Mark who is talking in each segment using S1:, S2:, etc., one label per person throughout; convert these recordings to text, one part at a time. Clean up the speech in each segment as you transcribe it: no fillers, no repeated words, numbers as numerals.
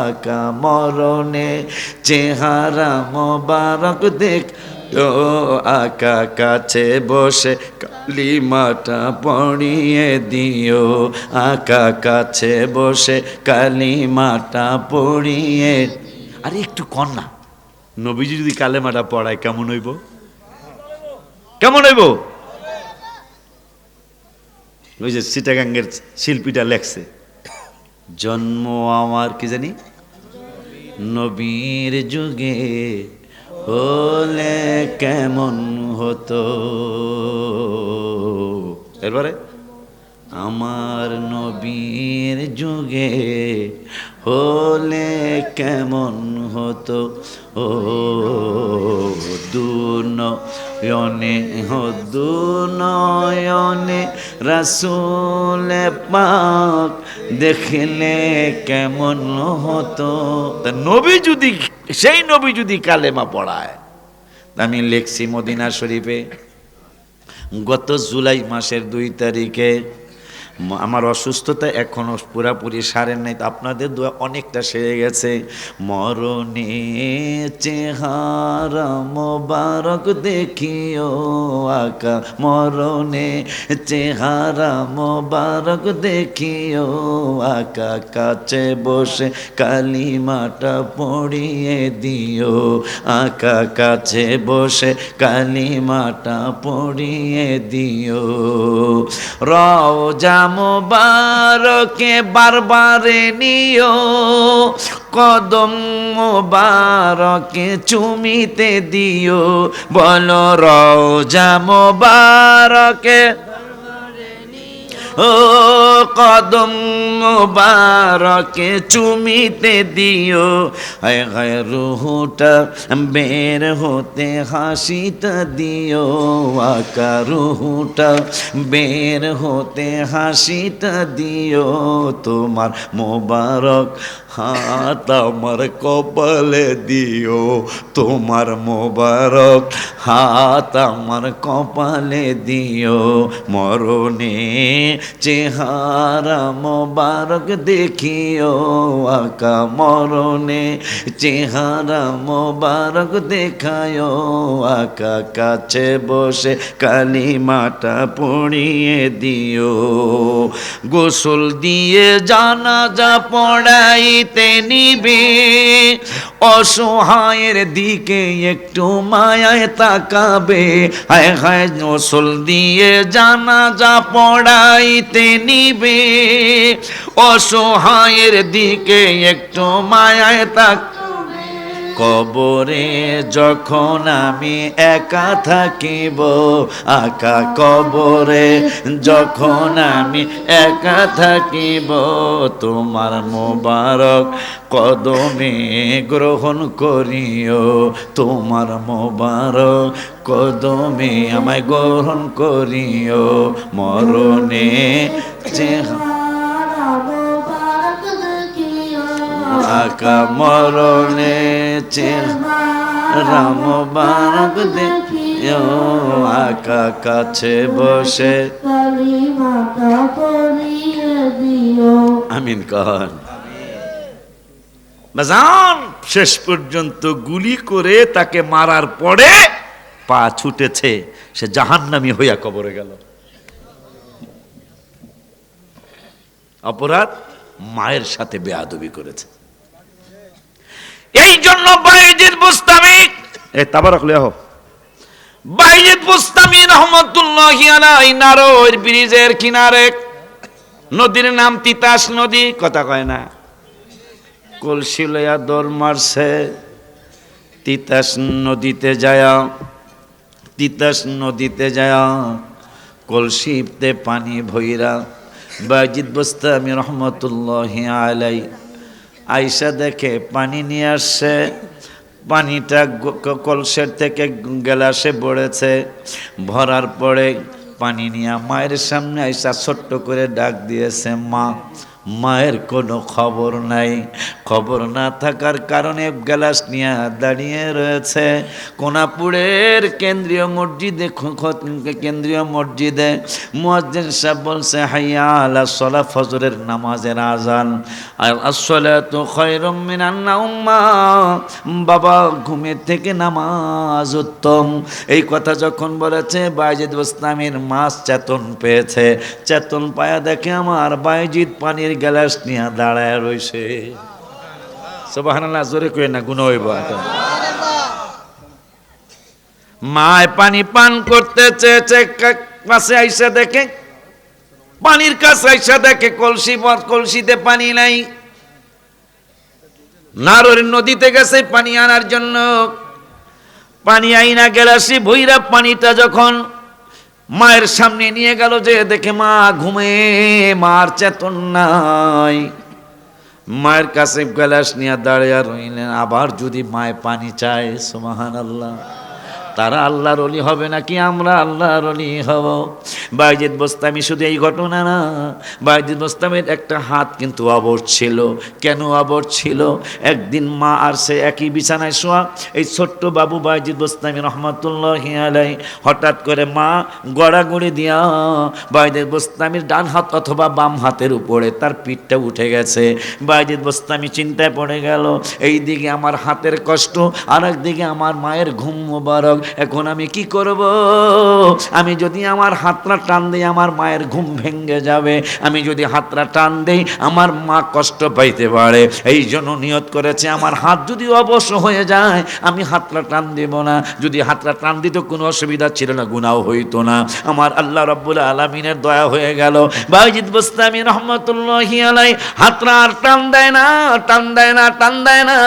S1: আকা মরণে চেহারা মোবারক দেখ ও আকা কাছে বসে কালিমাটা পড়িয়ে দিও আকা কাছে বসে কালিমাটা পড়িয়ে। আরে একটু কন্যা নবীজি যদি কালেমাটা পড়ায় কেমন হইব? কেমন হইব? ওই যে চিটাগাঙ্গের শিল্পীটা লেখছে, জন্ম আমার কি জানি নবীর যুগে হলে কেমন হতো। এরপরে আমার নবীর যুগে হলে কেমন হতো ও দুনয়নে দুনয়নে রাসূল পাক দেখলে কেমন হতো। তা নবী যদি, সেই নবী যদি কালেমা পড়ায়। আমি লেখছি মদিনা শরীফে গত জুলাই মাসের 2 তারিখে। আমার অসুস্থতা এখনো পুরাপুরি সারেন নাই, তো আপনাদের দোয়া অনেকটা সেরে গেছে। মরণে চেহারা মোবারক দেখিও আকা মরণে চেহারা মোবারক দেখিও আকা কাছে বসে কালিমাটা পড়িয়ে দিও আকা কাছে বসে কালিমাটা পড়িয়ে দিও। রওজা মোবারকে বারবারে নিও কদম মোবারকে চুমিতে দিও বলো রওজা মোবারকে ও কদম মোবারকে চুমিতে দিও। হায় হায় রুহুটা বের হতে হাসিটা দিও আকা রুহুটা বের হতে হাসিটা দিও তোমার মোবারক হাত আমার কপালে দিও তোমার মোবারক হাত আমার কপালে দিও। মরণে চেহারা মোবারক দেখিও আকা মরণে চেহারা মোবারক দেখায়ও আকা কাছে বসে কালিমাটা পড়িয়ে দিও। গোসল দিয়ে জানাজা পড়াইতে নিবে অসহায়ের দিকে একটু মায়ায় তাকাবে। হায় হায় গোসল দিয়ে জানাজা পড়াইতে নিবে অসহায়ের দিকে একটু মায়ায় তাকাবে। কবরে যখন আমি একা থাকিব আকা কবরে যখন আমি একা থাকিব তোমার মোবারক কদমে গ্রহণ করিও তোমার মোবারক কদমে আমায় গ্রহণ করিও। মরণে আকা মরণে চেহারা মোবারক দেখিও আকা কাছে বসে কালিমাটা পড়িয়ে দিও। আমিন কন। বাজান শেষ পর্যন্ত গুলি করে তাকে মারার পরে পা ছুটেছে, সে জাহান্নামী হইয়া কবরে গেল। অপরাধ মায়ের সাথে বেয়াদবি করেছে। এই জন্য বাইজিদ বুস্তামি তাবারক লিয়াহ বাইজিদ বুস্তামি রহমাতুল্লাহি আলাইহি নারোর ব্রিজের কিনারে নদীর নাম তিতাস নদী, কথা কয় না, কলসি লইয়া দৌড় মারছে তিতাস নদীতে যায়া কলসিতে পানি ভইরা বাইজিদ বুস্তামি রহমাতুল্লাহি আলাইহি আইসা দেখে পানি নিয়ে আসছে, পানিটা কলসের থেকে গ্লাসে ভরেছে, ভরার পরে পানি নিয়ে মায়ের সামনে আইসা ছোট্ট করে ডাক দিয়েছে, মা মায়ের কোনো খবর নাই। খবর না থাকার কারণে গ্লাস নিয়ে দাঁড়িয়ে রয়েছে কোনাপুরের কেন্দ্রীয় মসজিদে মুয়াজ্জিন সাহেব বলছে হাইয়া আলা সালাহ, ফজরের নামাজের আজান। আসসালাতু খায়রুম মিনান নাওম, বাবা ঘুমের থেকে নামাজ উত্তম। এই কথা যখন বলেছে বায়েজিদ বোস্তামির মাস চেতন পেয়েছে। চেতন পায়া দেখে আমার বায়েজিদ পানির গ্লাস নিয়ে দাঁড়ায় রইছে। সুবহানাল্লাহ, জোরে কই না, গুনাহ হইব। মায় পানি পান করতে চেয়েছে, কাছে আইসা দেখে, পানির কাছে আইসা দেখে কলসিতে পানি নাই। নারর নদীতে গেছে পানি আনার জন্য। পানি আইনা গ্লাসে ভইরা পানিটা যখন মায়ের সামনে নিয়ে গেল, যে দেখে মা ঘুমে, মার চেতন নাই। মায়ের কাছে গ্লাস নিয়ে দাঁড়িয়ে রইলেন। আবার যদি মায় পানি চায়, সুবহানাল্লাহ, তারা আল্লাহর ওলি হবে নাকি আমরা আল্লাহর ওলি হব? বায়েজিদ বোস্তামি শুধু এই ঘটনা না, বায়েজিদ বোস্তামির একটা হাত কিন্তু অবশ ছিল। কেন অবশ ছিল? একদিন মা আর সে একই বিছানায় শোয়া, এই ছোট্ট বাবু বায়েজিদ বোস্তামি রহমাতুল্লাহি আলাইহি, হঠাৎ করে মা গড়াগড়ি দিয়া বায়েজিদ বোস্তামির ডান হাত অথবা বাম হাতের উপরে তার পিঠটা উঠে গেছে। বায়েজিদ বোস্তামি চিন্তায় পড়ে গেল, এই দিকে আমার হাতের কষ্ট, আর একদিকে আমার মায়ের ঘুম মোবারক। এখন আমি কি করব? আমি যদি আমার হাতটা টান দিই আমার মায়ের ঘুম ভেঙে যাবে, আমি যদি হাতটা টান দিই আমার মা কষ্ট পাইতে পারে। এই জন্য নিয়ত করেছে আমার হাত যদি অবশ্য হয়ে যায় আমি হাতটা টান দেব না। যদি হাতটা টান দিত কোনো অসুবিধা ছিল না, গুনাহ হইতো না। আমার আল্লাহ রাব্বুল আলামিনের দয়া হয়ে গেল। বায়েজিদ বোস্তামি রহমাতুল্লাহি আলাইহি হাতটা আর টান দেয় না, টান দেয় না, টান দেয় না।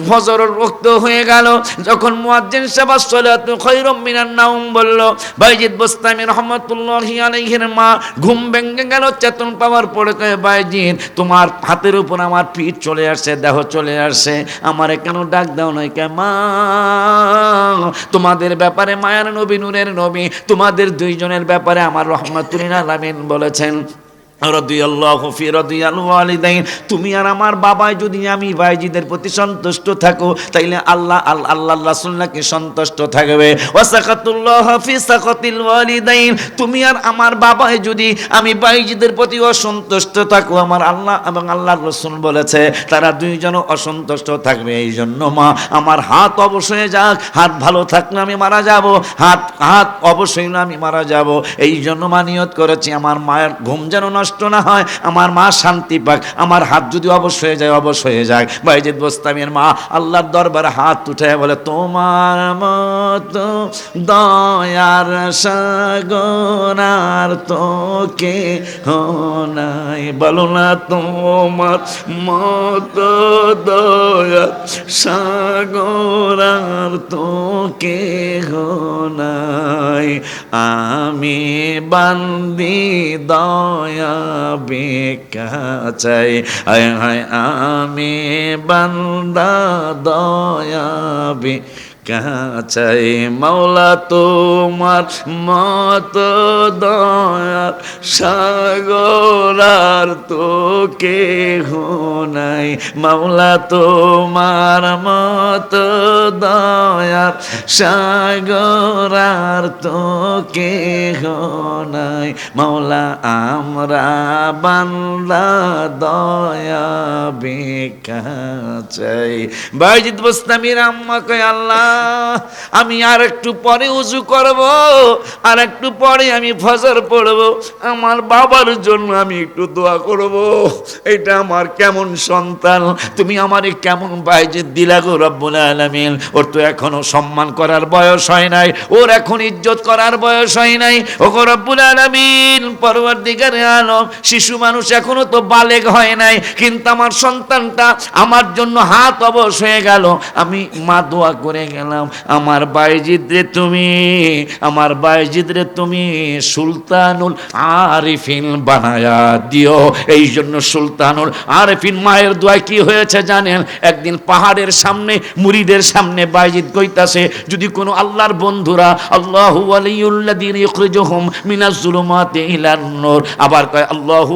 S1: ফজরের ওয়াক্ত হয়ে গেল। যখন মুয়াজ্জিন সাহেব আসসালাতু খায়রুম মিনান নাওম বলল, বায়েজিদ বোস্তামি রহমাতুল্লাহি আলাইহির মা ঘুম ভেঙে গেল। চেতন পাওয়ার পরে কয়, বায়েজিদ তোমার হাতের উপর আমার পিঠ চলে আসছে, দেহ চলে আসছে, আমারে কেন ডাক দাও নাই? কে মা, তোমাদের ব্যাপারে মায়ার নবী, নূরের নবী, তোমাদের দুইজনের ব্যাপারে আমার রাহমাতুল লিল আলামিন বলেছেন, রাদিয়াল্লাহু ফি রাদিয়াল ওয়ালিদাইন, তুমি আর আমার বাবাই যদি আমি বায়েজিদের প্রতি সন্তুষ্ট থাকো তাইলে আল্লাহ আল্লাহ রাসূল নাকি সন্তুষ্ট থাকবে। ওয়াসাকাতুল্লাহ ফি সাকাতিল ওয়ালিদাইন, তুমি আর আমার বাবাই যদি আমি বায়েজিদের প্রতি অসন্তুষ্ট থাকো, আমার আল্লাহ এবং আল্লাহর রাসূল বলেছে তারা দুইজন অসন্তুষ্ট থাকবে। এই জন্য মা আমার হাত অবশ্যই যাক, হাত ভালো থাকলে আমি মারা যাব, হাত অবশ্যই না আমি মারা যাব। এই জন্য মা নিয়ত করেছি আমার মায়ের ঘুম যেন নষ্ট না হয়, আমার মা শান্তি পাক, আমার হাত যদি অবশ্য হয়ে যায় অবশ্য হয়ে যায়। বায়েজিদ বোস্তামির মা আল্লাহর দরবারে হাত উঠে বলে, তোমার মতো দয়ার সাগর আর তো কেহ নাই। বলো না, তোমার মতো দয়ার সাগর আর তো কেহ নাই। আমি বান্দি দয়া বেকা চাই, আয় হায় আমি বান্দা দয়া বেকা চাই। মাওলা তোমার মতো দয়া সাগর আর তো কেহ নাই। মাওলা তোমার মতো দয়া সাগর আর তো কেহ নাই। মাওলা আমরা বান্দা দয়া বেকা চাই। বায়েজিদ বোস্তামির আম্মা কয়, আল্লাহ আমি আর একটু পরে উযু করব, আর একটু পরে আমি ফজর পড়ব, আমার বাবার জন্য আমি একটু দোয়া করব। এটা আমার কেমন সন্তান, তুমি আমারে কেমন বায়েজিদ দিলা গো রব্বুল আলামিন। ওর তো এখনো সম্মান করার বয়স হয় নাই, ওর এখন ইজ্জত করার বয়স হয় নাই। ও গো রব্বুল আলামিন, পরওয়ারদিগারে আলম, শিশু মানুষ এখনো তো বালেগ হয় নাই, কিন্তু আমার সন্তানটা আমার জন্য হাত অবশ হয়ে গেল। আমি মা দোয়া করে গেলাম, আমার বায়েজিদ রে তুমি, আমার বায়েজিদ রে তুমি সুলতানুল আরিফিন বানায়া দিও। এই জন্য সুলতানুল আরিফিন মায়ের দোয়া কি হয়েছে জানেন? একদিন পাহাড়ের সামনে মুরিদের সামনে বায়েজিদ কইতাছে, যদি কোনো আল্লাহর বন্ধুরা, আল্লাহু ওয়ালিউল্লাযিনা ইখরিজুহুম মিনাজ জুলুমাতি ইলান নূর, আবার কয় আল্লাহু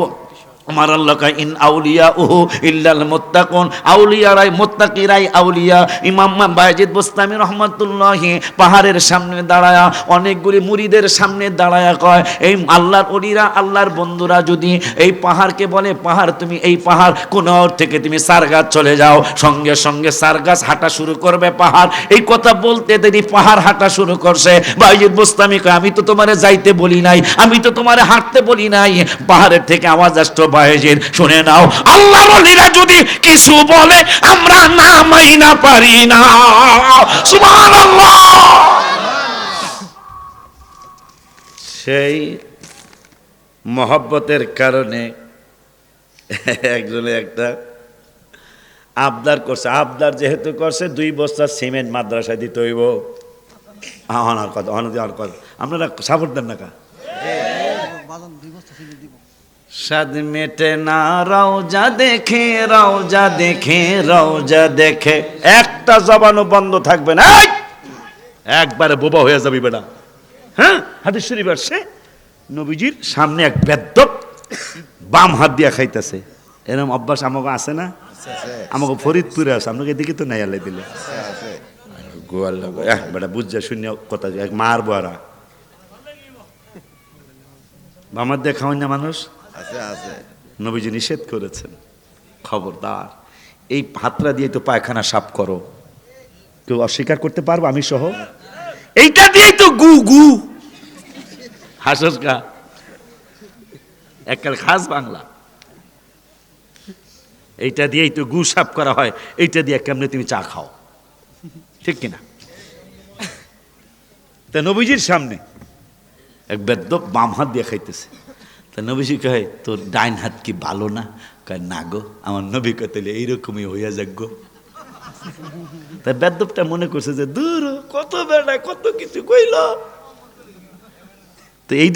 S1: আমার আল্লাহ কয় ইন আউলিয়া উহু ইল্লাল মুত্তাকুন, আউলিয়ারাই মুত্তাকিরাই আউলিয়া। ইমাম বায়েজিদ বুস্তামি রহমাতুল্লাহি পাহাড়ের সামনে দাঁড়ায়া অনেকগুলি মুরিদের সামনে দাঁড়ায়া কয়, এই আল্লাহর ওলিরা আল্লাহর বন্ধুরা যদি এই পাহাড়কে বলে, পাহাড় তুমি এই পাহাড় কোনর থেকে তুমি সারগাছ চলে যাও, সঙ্গে সঙ্গে সারগাছ হাঁটা শুরু করবে পাহাড়। এই কথা বলতে দেরি পাহাড় হাঁটা শুরু করছে। বায়েজিদ বুস্তামি কয় আমি তো তোমারে যাইতে বলি নাই, আমি তো তোমারে হাঁটতে বলি নাই। পাহাড়ের থেকে আওয়াজ আসতো, বায়েজিদ শুনে নাও, আল্লাহর ওলিরা যদি কিছু বলে আমরা না মাইনা পারি না। সুবহানাল্লাহ। সেই মহব্বতের কারণে একজনে একটা আবদার করছে, আবদার যেহেতু করছে 2 বস্তা সিমেন্ট মাদ্রাসায় দিতে হইব। অনার কথা অনার কথা আপনারা সাপোর্ট দেন না কা? সাদ মেটে না রওজা দেখে, রওজা দেখে, রওজা দেখে, একটা জবানও বন্ধ থাকবে না, একবারে বোবা হয়ে যাবি বেটা। হ্যাঁ, হাদিস শরীফ আসছে নবীজির সামনে এক বেদ্যপ বাম হাত দিয়া খাইতেছে। এরকম অভ্যাস আমাকে আছে না? আমাকে ফরিদপুরে আছে, আপনাকে এদিকে তো নাই আল্লাহ দিলে। বেটা বুঝা শূন্য কথা মারবো আর বামার দিয়ে খাওয়ান না মানুষ নবীজি নিষেধ করেছেন, খবরদার এই হাতটা দিয়ে তো পায়খানা সাফ করো। কেউ অস্বীকার করতে পারবো আমি সহ? এইটা দিয়েই তো গু গু হাসস কা এককাল খাস বাংলা, এইটা দিয়েই তো গু সাফ করা হয়। এইটা দিয়ে কেমনে তুমি চা খাও, ঠিক কিনা? তা নবীজির সামনে এক বেদ্যপ বাম হাত দিয়ে খাইতেছে। তা নবীজি কয় তোর ডাইন হাত কি ভালো না? কয় না গো, আমার নবী কয় তাহলে এইরকমই হইয়া যাক গো। তা বেদ্যপটা মনে করছে যে দূর কত বেড়া কত কিছু কইল। তো এই